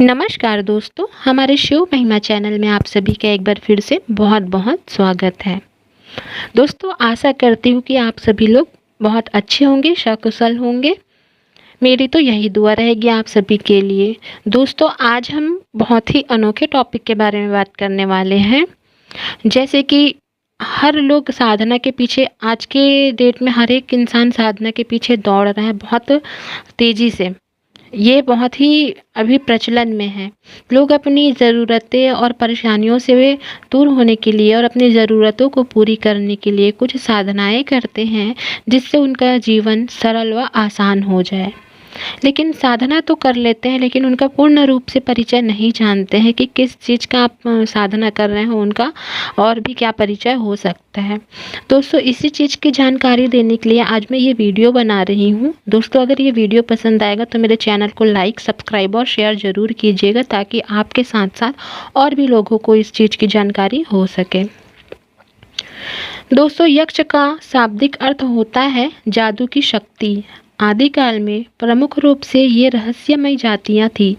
नमस्कार दोस्तों, हमारे शिव महिमा चैनल में आप सभी का एक बार फिर से बहुत बहुत स्वागत है। दोस्तों, आशा करती हूँ कि आप सभी लोग बहुत अच्छे होंगे, सकुशल होंगे। मेरी तो यही दुआ रहेगी आप सभी के लिए। दोस्तों, आज हम बहुत ही अनोखे टॉपिक के बारे में बात करने वाले हैं। जैसे कि हर लोग साधना के पीछे, आज के डेट में हर एक इंसान साधना के पीछे दौड़ रहा है बहुत तेज़ी से। ये बहुत ही अभी प्रचलन में है। लोग अपनी ज़रूरतें और परेशानियों से वे दूर होने के लिए और अपनी ज़रूरतों को पूरी करने के लिए कुछ साधनाएँ करते हैं, जिससे उनका जीवन सरल व आसान हो जाए। लेकिन साधना तो कर लेते हैं, लेकिन उनका पूर्ण रूप से परिचय नहीं जानते हैं कि किस चीज़ का आप साधना कर रहे हो, उनका और भी क्या परिचय हो सकता है। दोस्तों, इसी चीज़ की जानकारी देने के लिए आज मैं ये वीडियो बना रही हूँ। दोस्तों, अगर ये वीडियो पसंद आएगा तो मेरे चैनल को लाइक, सब्सक्राइब और शेयर ज़रूर कीजिएगा, ताकि आपके साथ साथ और भी लोगों को इस चीज़ की जानकारी हो सके। दोस्तों, यक्ष का शाब्दिक अर्थ होता है जादू की शक्ति। आदिकाल में प्रमुख रूप से ये रहस्यमय जातियाँ थीं।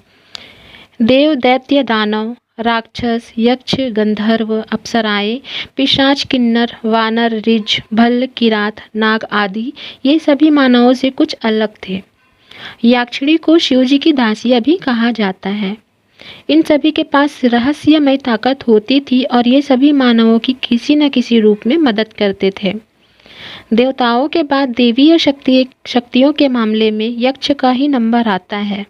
देव, दैत्य, दानव, राक्षस, यक्ष, गंधर्व, अप्सराएं, पिशाच, किन्नर, वानर, ऋज, भल्ल, किरात, नाग आदि ये सभी मानवों से कुछ अलग थे। याक्षिणी को शिवजी की दासियाँ भी कहा जाता है। इन सभी के पास रहस्यमय ताकत होती थी और ये सभी मानवों की किसी न किसी रूप में मदद करते थे। देवताओं के बाद देवीय शक्तियों के मामले में यक्ष का ही नंबर आता है।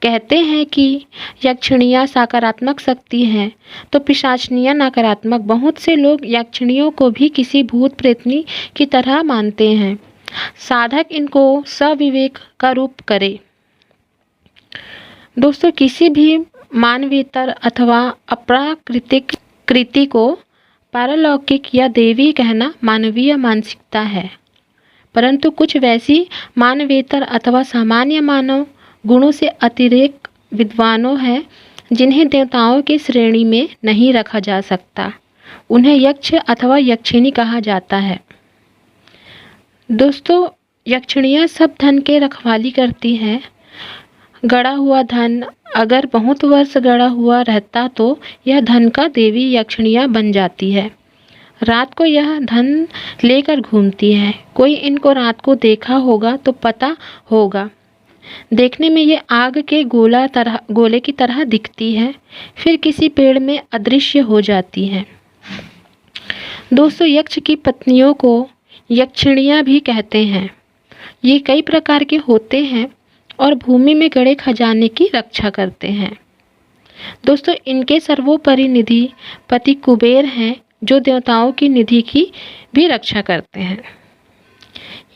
कहते हैं कि यक्षिणियाँ सकारात्मक शक्ति हैं, तो पिशाचनियाँ नकारात्मक। बहुत से लोग यक्षिणियों को भी किसी भूत प्रेतनी की तरह मानते हैं। साधक इनको सविवेक का रूप करे। दोस्तों, किसी भी मानवेतर अथवा अप्राकृतिक कृति को पारलौकिक या देवी कहना मानवीय मानसिकता है, परंतु कुछ वैसी मानवेतर अथवा सामान्य मानव गुणों से अतिरेक विद्वानों हैं, जिन्हें देवताओं की श्रेणी में नहीं रखा जा सकता। उन्हें यक्ष अथवा यक्षिणी कहा जाता है। दोस्तों, यक्षिणियाँ सब धन के रखवाली करती हैं। गड़ा हुआ धन अगर बहुत वर्ष गड़ा हुआ रहता तो यह धन का देवी यक्षिणियाँ बन जाती है। रात को यह धन लेकर घूमती है। कोई इनको रात को देखा होगा तो पता होगा। देखने में ये आग के गोले की तरह दिखती है, फिर किसी पेड़ में अदृश्य हो जाती है। दोस्तों, यक्ष की पत्नियों को यक्षिणियाँ भी कहते हैं। ये कई प्रकार के होते हैं और भूमि में गड़े खजाने की रक्षा करते हैं। दोस्तों, इनके सर्वोपरि निधि पति कुबेर हैं, जो देवताओं की निधि की भी रक्षा करते हैं।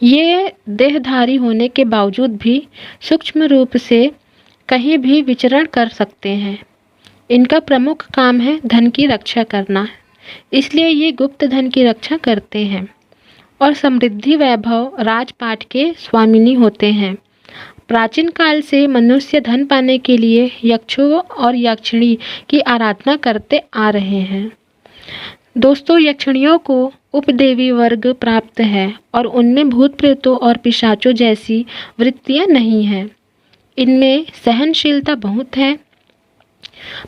ये देहधारी होने के बावजूद भी सूक्ष्म रूप से कहीं भी विचरण कर सकते हैं। इनका प्रमुख काम है धन की रक्षा करना, इसलिए ये गुप्त धन की रक्षा करते हैं और समृद्धि, वैभव, राजपाट के स्वामिनी होते हैं। प्राचीन काल से मनुष्य धन पाने के लिए यक्षों और यक्षिणी की आराधना करते आ रहे हैं। दोस्तों, यक्षिणियों को उपदेवी वर्ग प्राप्त है और उनमें भूत प्रेतों और पिशाचों जैसी वृत्तियां नहीं हैं। इनमें सहनशीलता बहुत है,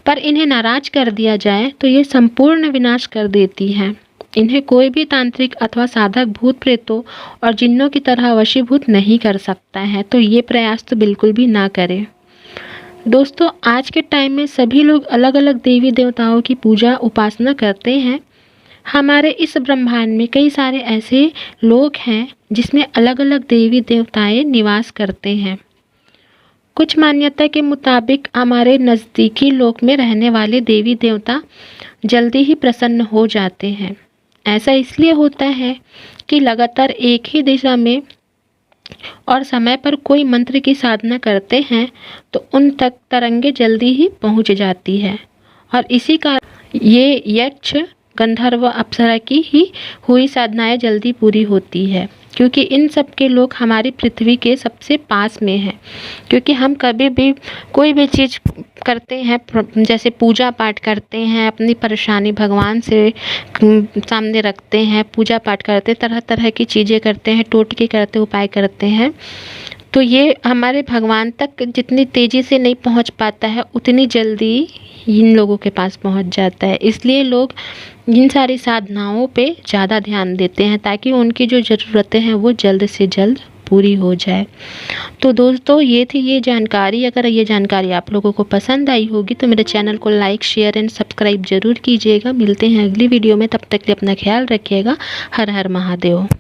पर इन्हें नाराज कर दिया जाए तो ये संपूर्ण विनाश कर देती हैं। इन्हें कोई भी तांत्रिक अथवा साधक भूत प्रेतों और जिन्नों की तरह वशीभूत नहीं कर सकता है, तो ये प्रयास तो बिल्कुल भी ना करें। दोस्तों, आज के टाइम में सभी लोग अलग अलग देवी देवताओं की पूजा उपासना करते हैं। हमारे इस ब्रह्मांड में कई सारे ऐसे लोग हैं जिसमें अलग अलग देवी देवताएं निवास करते हैं। कुछ मान्यता के मुताबिक हमारे नज़दीकी लोक में रहने वाले देवी देवता जल्दी ही प्रसन्न हो जाते हैं। ऐसा इसलिए होता है कि लगातार एक ही दिशा में और समय पर कोई मंत्र की साधना करते हैं तो उन तक तरंगे जल्दी ही पहुंच जाती है, और इसी कारण ये यक्ष, गंधर्व, अप्सरा की ही हुई साधनाएं जल्दी पूरी होती है, क्योंकि इन सब के लोग हमारी पृथ्वी के सबसे पास में हैं। क्योंकि हम कभी भी कोई भी चीज़ करते हैं, जैसे पूजा पाठ करते हैं, अपनी परेशानी भगवान से सामने रखते हैं, पूजा पाठ करते, तरह तरह की चीज़ें करते हैं, टोटके करते, उपाय करते हैं, तो ये हमारे भगवान तक जितनी तेज़ी से नहीं पहुंच पाता है, उतनी जल्दी इन लोगों के पास पहुंच जाता है। इसलिए लोग इन सारी साधनाओं पे ज़्यादा ध्यान देते हैं ताकि उनकी जो ज़रूरतें हैं वो जल्द से जल्द पूरी हो जाए। तो दोस्तों, ये थी ये जानकारी। अगर ये जानकारी आप लोगों को पसंद आई होगी तो मेरे चैनल को लाइक, शेयर एंड सब्सक्राइब ज़रूर कीजिएगा। मिलते हैं अगली वीडियो में, तब तक के लिए अपना ख्याल रखिएगा। हर हर महादेव।